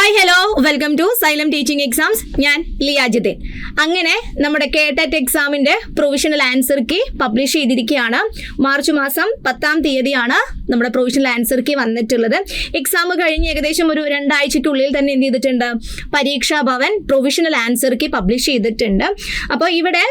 Hi hello welcome to Xylem teaching exams. ഞാൻ ലിയാജിദ്ദീൻ. അങ്ങനെ നമ്മുടെ കേട്ടറ്റ് എക്സാമിന്റെ പ്രൊവിഷണൽ ആൻസർ കീ പബ്ലിഷ് ചെയ്തിരിക്കുകയാണ്. മാർച്ച് മാസം 10-ാം തീയതിയാണ് നമ്മുടെ പ്രൊവിഷണൽ ആൻസർ കീ വന്നിട്ടുള്ളത്. എക്സാം കഴിഞ്ഞ് ഏകദേശം ഒരു 2 ആഴ്ചയ്ക്കുള്ളിൽ തന്നെ എന്ത് ചെയ്തിട്ടുണ്ട്, Pareeksha Bhavan provisional answer key publish ചെയ്തിട്ടുണ്ട്. അപ്പോൾ ഇവിടെ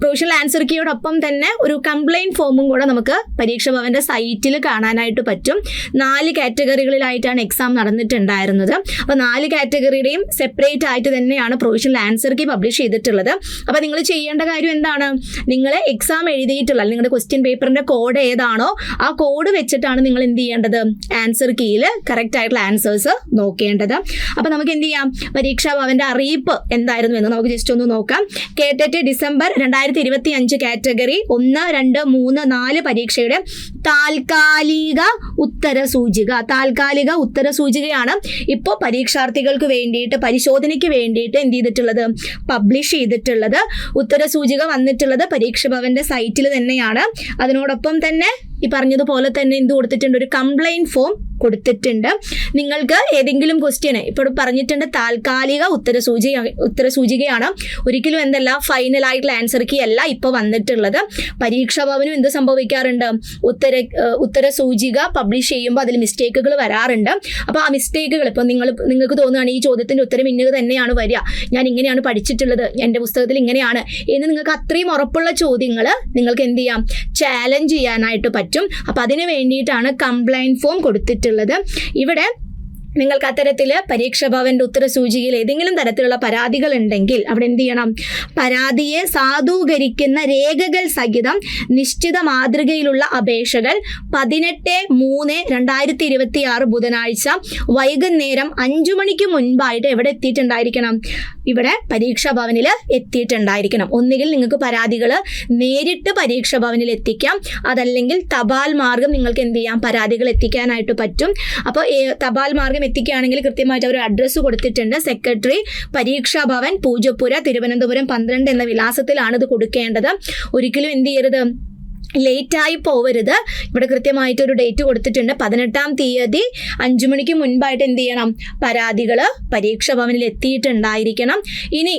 പ്രൊവിഷണൽ ആൻസർ കീയോടൊപ്പം തന്നെ ഒരു കംപ്ലൈന്റ് ഫോമും കൂടെ നമുക്ക് പരീക്ഷാ ഭവന്റെ സൈറ്റിൽ കാണാനായിട്ട് പറ്റും. 4 കാറ്റഗറികളിലായിട്ടാണ് എക്സാം നടന്നിട്ടുണ്ടായിരുന്നത്. അപ്പോൾ 4 കാറ്റഗറിയുടെയും സെപ്പറേറ്റ് ആയിട്ട് തന്നെയാണ് പ്രൊവിഷണൽ ആൻസർ കീ പബ്ലിഷ് ചെയ്തിട്ടുള്ളത്. അപ്പോൾ നിങ്ങൾ ചെയ്യേണ്ട കാര്യം എന്താണ്, നിങ്ങൾ എക്സാം എഴുതിയിട്ടുള്ള നിങ്ങളുടെ ക്വസ്റ്റ്യൻ പേപ്പറിന്റെ കോഡ് ഏതാണോ ആ കോഡ് വെച്ചിട്ടാണ് നിങ്ങൾ എന്ത് ചെയ്യേണ്ടത്, ആൻസർ കീയിൽ കറക്റ്റ് ആയിട്ടുള്ള ആൻസേഴ്സ് നോക്കേണ്ടത്. അപ്പോൾ നമുക്ക് എന്ത് ചെയ്യാം, പരീക്ഷാ ഭവന്റെ അറിയിപ്പ് എന്തായിരുന്നു എന്ന് നമുക്ക് ജസ്റ്റ് ഒന്ന് നോക്കാം. കേട്ടറ്റ് ഡിസംബർ 2025 കാറ്റഗറി 1, 2, 3, 4 പരീക്ഷയുടെ താൽക്കാലിക ഉത്തര സൂചികയാണ് ഇപ്പോൾ പരീക്ഷാർത്ഥികൾക്ക് വേണ്ടിയിട്ട് പരിശോധനയ്ക്ക് വേണ്ടിയിട്ട് എന്ത് ചെയ്തിട്ടുള്ളത്, പബ്ലിഷ് ചെയ്തിട്ടുള്ളത്. ഉത്തര സൂചിക വന്നിട്ടുള്ളത് പരീക്ഷാ ഭവന്റെ സൈറ്റിൽ തന്നെയാണ്. അതിനോടൊപ്പം തന്നെ ഈ പറഞ്ഞതുപോലെ തന്നെ എന്ത് കൊടുത്തിട്ടുണ്ട്, ഒരു കംപ്ലൈന്റ് ഫോം കൊടുത്തിട്ടുണ്ട്. നിങ്ങൾക്ക് ഏതെങ്കിലും ക്വസ്റ്റ്യന് ഇപ്പോൾ പറഞ്ഞിട്ടുണ്ട് താൽക്കാലിക ഉത്തര സൂചികയാണ്, ഒരിക്കലും എന്തല്ല ഫൈനൽ ആയിട്ടുള്ള ആൻസർ കീ അല്ല ഇപ്പോൾ വന്നിട്ടുള്ളത്. പരീക്ഷാ ഭവനും എന്ത് സംഭവിക്കാറുണ്ട്, ഉത്തര സൂചിക പബ്ലിഷ് ചെയ്യുമ്പോൾ അതിൽ മിസ്റ്റേക്കുകൾ വരാറുണ്ട്. അപ്പോൾ ആ മിസ്റ്റേക്കുകൾ ഇപ്പോൾ നിങ്ങൾക്ക് തോന്നുകയാണ് ഈ ചോദ്യത്തിൻ്റെ ഉത്തരം ഇന്നത് തന്നെയാണ് വരിക, ഞാൻ ഇങ്ങനെയാണ് പഠിച്ചിട്ടുള്ളത്, എൻ്റെ പുസ്തകത്തിൽ ഇങ്ങനെയാണ് എന്ന് നിങ്ങൾക്ക് അത്രയും ഉറപ്പുള്ള ചോദ്യങ്ങൾ നിങ്ങൾക്ക് എന്ത് ചെയ്യാം, ചാലഞ്ച് ചെയ്യാനായിട്ട് പറ്റും. അപ്പം അതിന് വേണ്ടിയിട്ടാണ് കംപ്ലൈന്റ് ഫോം കൊടുത്തിട്ടുള്ളത്. ഇവിടെ നിങ്ങൾക്ക് അത്തരത്തിൽ പരീക്ഷാ ഭവന്റെ ഉത്തരസൂചികയിൽ ഏതെങ്കിലും തരത്തിലുള്ള പരാതികൾ ഉണ്ടെങ്കിൽ അവിടെ എന്ത് ചെയ്യണം, പരാതിയെ സാധൂകരിക്കുന്ന രേഖകൾ സഹിതം നിശ്ചിത മാതൃകയിലുള്ള അപേക്ഷകൾ 18/3/2026 ബുധനാഴ്ച വൈകുന്നേരം 5 മണിക്ക് മുൻപായിട്ട് എവിടെ എത്തിയിട്ടുണ്ടായിരിക്കണം, ഇവിടെ പരീക്ഷാ ഭവനിൽ എത്തിയിട്ടുണ്ടായിരിക്കണം. ഒന്നുകിൽ നിങ്ങൾക്ക് പരാതികൾ നേരിട്ട് പരീക്ഷാ ഭവനിൽ എത്തിക്കാം, അതല്ലെങ്കിൽ തപാൽ മാർഗം നിങ്ങൾക്ക് എന്ത് ചെയ്യാം, പരാതികൾ എത്തിക്കാനായിട്ട് പറ്റും. അപ്പോൾ തപാൽ മാർഗം എത്തിക്കുകയാണെങ്കിൽ കൃത്യമായിട്ട് ഒരു അഡ്രസ്സ് കൊടുത്തിട്ടുണ്ട്. സെക്രട്ടറി പരീക്ഷാ ഭവൻ, പൂജപ്പുര, തിരുവനന്തപുരം 12 എന്ന വിലാസത്തിലാണ് ഇത് കൊടുക്കേണ്ടത്. ഒരിക്കലും എന്ത് ചെയ്യരുത്, ലേറ്റായി പോവരുത്. ഇവിടെ കൃത്യമായിട്ടൊരു ഡേറ്റ് കൊടുത്തിട്ടുണ്ട്. 18-ാം തീയതി 5 മണിക്ക് മുൻപായിട്ട് എന്ത് ചെയ്യണം, പരാതികൾ പരീക്ഷാ ഭവനിൽ എത്തിയിട്ടുണ്ടായിരിക്കണം. ഇനി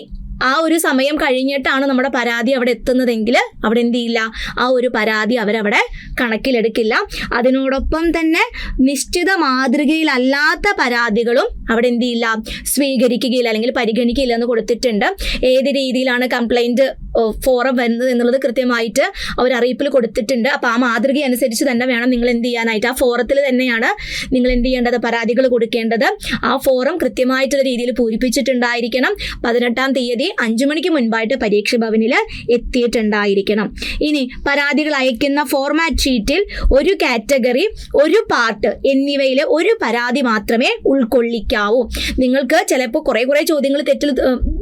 ആ ഒരു സമയം കഴിഞ്ഞിട്ടാണ് നമ്മുടെ പരാതി അവിടെ എത്തുന്നതെങ്കിൽ അവിടെ എന്ത് ചെയ്യില്ല, ആ ഒരു പരാതി അവരവിടെ കണക്കിലെടുക്കില്ല. അതിനോടൊപ്പം തന്നെ നിശ്ചിത മാതൃകയിലല്ലാത്ത പരാതികളും അവിടെ എന്ത് ചെയ്യില്ല, സ്വീകരിക്കുകയില്ല അല്ലെങ്കിൽ പരിഗണിക്കുകയില്ല എന്ന് കൊടുത്തിട്ടുണ്ട്. ഏത് രീതിയിലാണ് കംപ്ലൈൻറ്റ് ഫോറം വരുന്നത് എന്നുള്ളത് കൃത്യമായിട്ട് അവർ അറിയിപ്പിൽ കൊടുത്തിട്ടുണ്ട്. അപ്പോൾ ആ മാതൃക അനുസരിച്ച് തന്നെ വേണം നിങ്ങൾ എന്ത് ചെയ്യാനായിട്ട്, ആ ഫോറത്തിൽ തന്നെയാണ് നിങ്ങൾ എന്ത് ചെയ്യേണ്ടത്, പരാതികൾ കൊടുക്കേണ്ടത്. ആ ഫോറം കൃത്യമായിട്ടുള്ള രീതിയിൽ പൂരിപ്പിച്ചിട്ടുണ്ടായിരിക്കണം. 18-ാം തീയതി 5 മണിക്ക് മുൻപായിട്ട് പരീക്ഷാ ഭവനിൽ എത്തിയിട്ടുണ്ടായിരിക്കണം. ഇനി പരാതികൾ അയക്കുന്ന ഫോർമാറ്റ് ഷീറ്റിൽ ഒരു കാറ്റഗറി, ഒരു പാർട്ട് എന്നിവയിൽ ഒരു പരാതി മാത്രമേ ഉൾക്കൊള്ളിക്കാവൂ. നിങ്ങൾക്ക് ചിലപ്പോൾ കുറേ ചോദ്യങ്ങൾ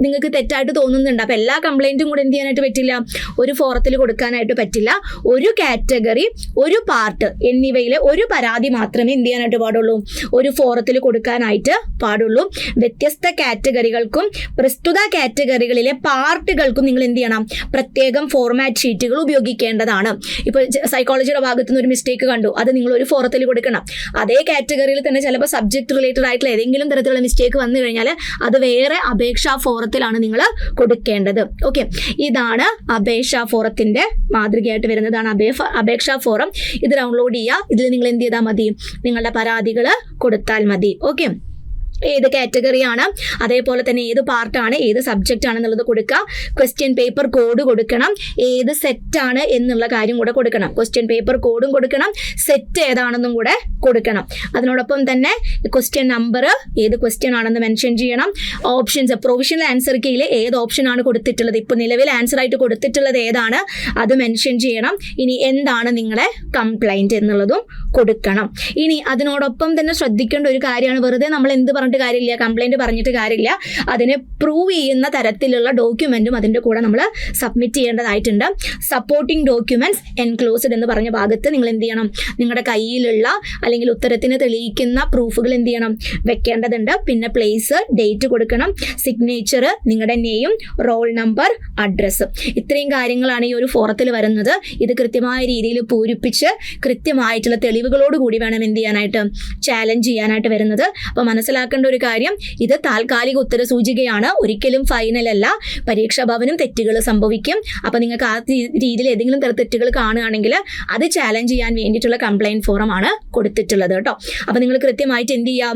നിങ്ങൾക്ക് തെറ്റായിട്ട് തോന്നുന്നുണ്ട്. അപ്പോൾ എല്ലാ കംപ്ലൈൻറ്റും കൂടെ എന്ത് ചെയ്യാനായിട്ട് പറ്റില്ല, ഒരു ഫോറത്തിൽ കൊടുക്കാനായിട്ട് പറ്റില്ല. ഒരു കാറ്റഗറി, ഒരു പാർട്ട് എന്നിവയിൽ ഒരു പരാതി മാത്രമേ എന്ത് ചെയ്യാനായിട്ട് പാടുള്ളൂ, ഒരു ഫോറത്തിൽ കൊടുക്കാനായിട്ട് പാടുള്ളൂ. വ്യത്യസ്ത കാറ്റഗറികൾക്കും പ്രസ്തുത കാറ്റഗറികളിലെ പാർട്ടുകൾക്കും നിങ്ങൾ എന്ത് ചെയ്യണം, പ്രത്യേകം ഫോർമാറ്റ് ഷീറ്റുകൾ ഉപയോഗിക്കേണ്ടതാണ്. ഇപ്പോൾ സൈക്കോളജിയുടെ ഭാഗത്തു നിന്ന് ഒരു മിസ്റ്റേക്ക് കണ്ടു, അത് നിങ്ങൾ ഒരു ഫോറത്തിൽ കൊടുക്കണം. അതേ കാറ്റഗറിയിൽ തന്നെ ചിലപ്പോൾ സബ്ജക്ട് റിലേറ്റഡ് ആയിട്ടുള്ള ഏതെങ്കിലും തരത്തിലുള്ള മിസ്റ്റേക്ക് വന്നു കഴിഞ്ഞാൽ അത് വേറെ അപേക്ഷാ ഫോറത്തിലാണ് നിങ്ങൾ കൊടുക്കേണ്ടത്. ഓക്കെ, ഇതാണ് അപേക്ഷാ ഫോറത്തിന്റെ മാതൃകയായിട്ട് വരുന്നതാണ് അപേക്ഷാ ഫോറം. ഇത് ഡൗൺലോഡ് ചെയ്യുക. ഇതിൽ നിങ്ങൾ എന്ത് ചെയ്താൽ മതി, നിങ്ങളുടെ പരാതികൾ കൊടുത്താൽ മതി. ഓക്കെ, ഏത് കാറ്റഗറിയാണ്, അതേപോലെ തന്നെ ഏത് പാർട്ടാണ്, ഏത് സബ്ജക്റ്റ് ആണെന്നുള്ളത് കൊടുക്കുക. ക്വസ്റ്റ്യൻ പേപ്പർ കോഡ് കൊടുക്കണം, ഏത് സെറ്റാണ് എന്നുള്ള കാര്യം കൂടെ കൊടുക്കണം. ക്വസ്റ്റ്യൻ പേപ്പർ കോഡും കൊടുക്കണം, സെറ്റ് ഏതാണെന്നും കൂടെ കൊടുക്കണം. അതിനോടൊപ്പം തന്നെ ക്വസ്റ്റ്യൻ നമ്പർ, ഏത് ക്വസ്റ്റ്യൻ ആണെന്ന് മെൻഷൻ ചെയ്യണം. ഓപ്ഷൻസ്, പ്രൊവിഷണൽ ആൻസർ കീയിൽ ഏത് ഓപ്ഷനാണ് കൊടുത്തിട്ടുള്ളത്, ഇപ്പോൾ നിലവിൽ ആൻസർ ആയിട്ട് കൊടുത്തിട്ടുള്ളത് ഏതാണ് അത് മെൻഷൻ ചെയ്യണം. ഇനി എന്താണ് നിങ്ങളുടെ കംപ്ലൈൻറ്റ് എന്നുള്ളതും കൊടുക്കണം. ഇനി അതിനോടൊപ്പം തന്നെ ശ്രദ്ധിക്കേണ്ട ഒരു കാര്യമാണ്, വെറുതെ നമ്മൾ എന്ത് പറഞ്ഞിട്ട് കാര്യമില്ല, കംപ്ലൈൻറ്റ് പറഞ്ഞിട്ട് കാര്യമില്ല, അതിനെ പ്രൂവ് ചെയ്യുന്ന തരത്തിലുള്ള ഡോക്യുമെൻറ്റും അതിൻ്റെ കൂടെ നമ്മൾ സബ്മിറ്റ് ചെയ്യേണ്ടതായിട്ടുണ്ട്. സപ്പോർട്ടിംഗ് ഡോക്യുമെൻറ്റ്സ് എൻക്ലോസ്ഡ് എന്ന് പറഞ്ഞ ഭാഗത്ത് നിങ്ങൾ എന്ത് ചെയ്യണം, നിങ്ങളുടെ കയ്യിലുള്ള അല്ലെങ്കിൽ ഉത്തരത്തിന് തെളിയിക്കുന്ന പ്രൂഫുകൾ എന്ത് ചെയ്യണം, വെക്കേണ്ടതുണ്ട്. പിന്നെ പ്ലേസ്, ഡേറ്റ് കൊടുക്കണം, സിഗ്നേച്ചർ, നിങ്ങളുടെ നെയിം, റോൾ നമ്പർ, അഡ്രസ്സ്. ഇത്രയും കാര്യങ്ങളാണ് ഈ ഒരു ഫോറത്തിൽ വരുന്നത്. ഇത് കൃത്യമായ രീതിയിൽ പൂരിപ്പിച്ച് കൃത്യമായിട്ടുള്ള തെളിവ് തെളിവുകളോട് കൂടി വേണം എന്ത് ചെയ്യാനായിട്ട്, ചാലഞ്ച് ചെയ്യാനായിട്ട് വരുന്നത്. അപ്പോൾ മനസ്സിലാക്കേണ്ട ഒരു കാര്യം, ഇത് താൽക്കാലിക ഉത്തര സൂചികയാണ്, ഒരിക്കലും ഫൈനൽ അല്ല. പരീക്ഷാ ഭവനും തെറ്റുകൾ സംഭവിക്കും. അപ്പോൾ നിങ്ങൾക്ക് ആ രീതിയിൽ ഏതെങ്കിലും തരം തെറ്റുകൾ കാണുകയാണെങ്കിൽ അത് ചാലഞ്ച് ചെയ്യാൻ വേണ്ടിയിട്ടുള്ള കംപ്ലയിൻറ്റ് ഫോറം ആണ് കൊടുത്തിട്ടുള്ളത് കേട്ടോ. അപ്പോൾ നിങ്ങൾ കൃത്യമായിട്ട് എന്ത് ചെയ്യാം,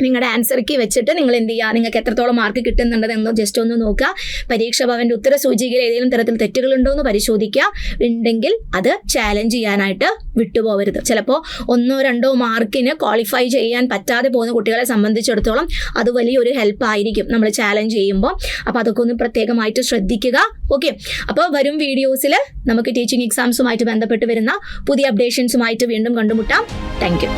നിങ്ങളുടെ ആൻസർ കീ വെച്ചിട്ട് നിങ്ങൾ എന്ത് ചെയ്യുക, നിങ്ങൾക്ക് എത്രത്തോളം മാർക്ക് കിട്ടുന്നുണ്ടെന്നോ ജസ്റ്റ് ഒന്ന് നോക്കുക. പരീക്ഷാ ഭവൻ്റെ ഉത്തര സൂചികയിൽ ഏതെങ്കിലും തരത്തിൽ തെറ്റുകളുണ്ടോ എന്ന് പരിശോധിക്കുക. ഉണ്ടെങ്കിൽ അത് ചാലഞ്ച് ചെയ്യാനായിട്ട് വിട്ടുപോകരുത്. ചിലപ്പോൾ 1-2 മാർക്കിന് ക്വാളിഫൈ ചെയ്യാൻ പറ്റാതെ പോകുന്ന കുട്ടികളെ സംബന്ധിച്ചിടത്തോളം അത് വലിയൊരു ഹെൽപ്പ് ആയിരിക്കും നമ്മൾ ചാലഞ്ച് ചെയ്യുമ്പോൾ. അപ്പോൾ അതൊക്കെ ഒന്ന് പ്രത്യേകമായിട്ട് ശ്രദ്ധിക്കുക. ഓക്കെ, അപ്പോൾ വരും വീഡിയോസിൽ നമുക്ക് ടീച്ചിങ് എക്സാംസുമായിട്ട് ബന്ധപ്പെട്ട് വരുന്ന പുതിയ അപ്ഡേഷൻസുമായിട്ട് വീണ്ടും കണ്ടുമുട്ടാം. Thank you.